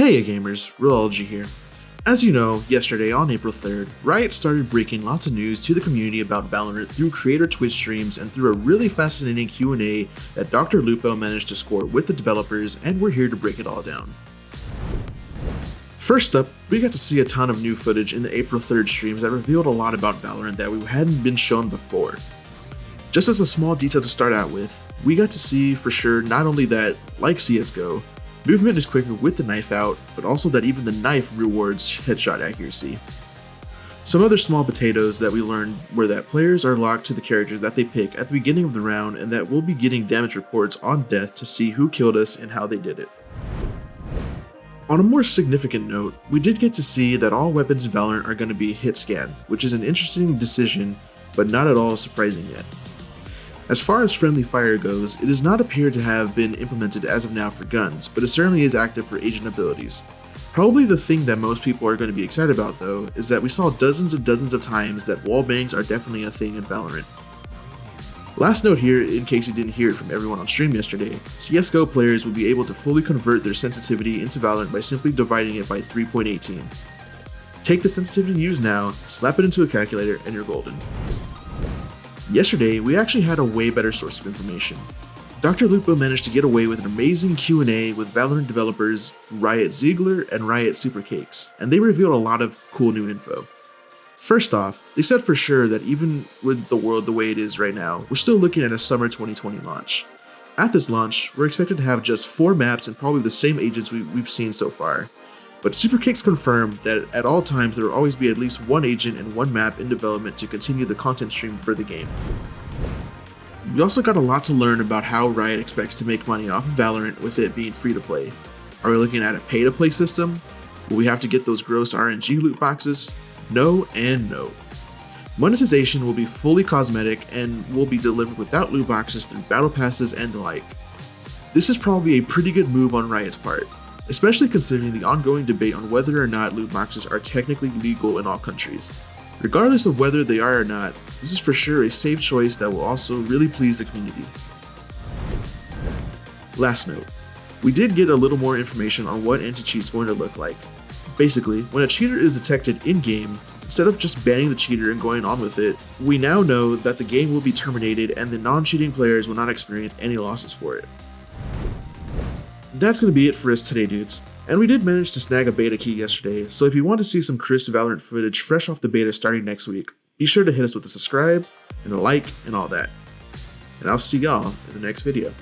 Hey gamers, RiotZiegler here. As you know, yesterday on April 3rd, Riot started breaking lots of news to the community about Valorant through creator Twitch streams and through a really fascinating Q&A that Dr.Lupo managed to score with the developers, and we're here to break it all down. First up, we got to see a ton of new footage in the April 3rd streams that revealed a lot about Valorant that we hadn't been shown before. Just as a small detail to start out with, we got to see for sure not only that, like CSGO, movement is quicker with the knife out, but also that even the knife rewards headshot accuracy. Some other small potatoes that we learned were that players are locked to the characters that they pick at the beginning of the round, and that we'll be getting damage reports on death to see who killed us and how they did it. On a more significant note, we did get to see that all weapons in Valorant are going to be hit scan, which is an interesting decision, but not at all surprising yet. As far as friendly fire goes, it does not appear to have been implemented as of now for guns, but it certainly is active for agent abilities. Probably the thing that most people are going to be excited about though, is that we saw dozens of times that wallbangs are definitely a thing in Valorant. Last note here, in case you didn't hear it from everyone on stream yesterday, CSGO players will be able to fully convert their sensitivity into Valorant by simply dividing it by 3.18. Take the sensitivity you use now, slap it into a calculator, and you're golden. Yesterday, we actually had a way better source of information. Dr.Lupo managed to get away with an amazing Q&A with Valorant developers RiotZiegler and RiotSupercakes, and they revealed a lot of cool new info. First off, they said for sure that even with the world the way it is right now, we're still looking at a summer 2020 launch. At this launch, we're expected to have just 4 maps and probably the same agents we've seen so far. But Supercakes confirmed that at all times there will always be at least 1 agent and 1 map in development to continue the content stream for the game. We also got a lot to learn about how Riot expects to make money off of Valorant with it being free to play. Are we looking at a pay-to-play system? Will we have to get those gross RNG loot boxes? No and no. Monetization will be fully cosmetic and will be delivered without loot boxes through battle passes and the like. This is probably a pretty good move on Riot's part, especially considering the ongoing debate on whether or not loot boxes are technically legal in all countries. Regardless of whether they are or not, this is for sure a safe choice that will also really please the community. Last note, we did get a little more information on what anti-cheat is going to look like. Basically, when a cheater is detected in-game, instead of just banning the cheater and going on with it, we now know that the game will be terminated and the non-cheating players will not experience any losses for it. That's going to be it for us today, dudes. And we did manage to snag a beta key yesterday, so if you want to see some crisp Valorant footage fresh off the beta starting next week, be sure to hit us with a subscribe and a like and all that. And I'll see y'all in the next video.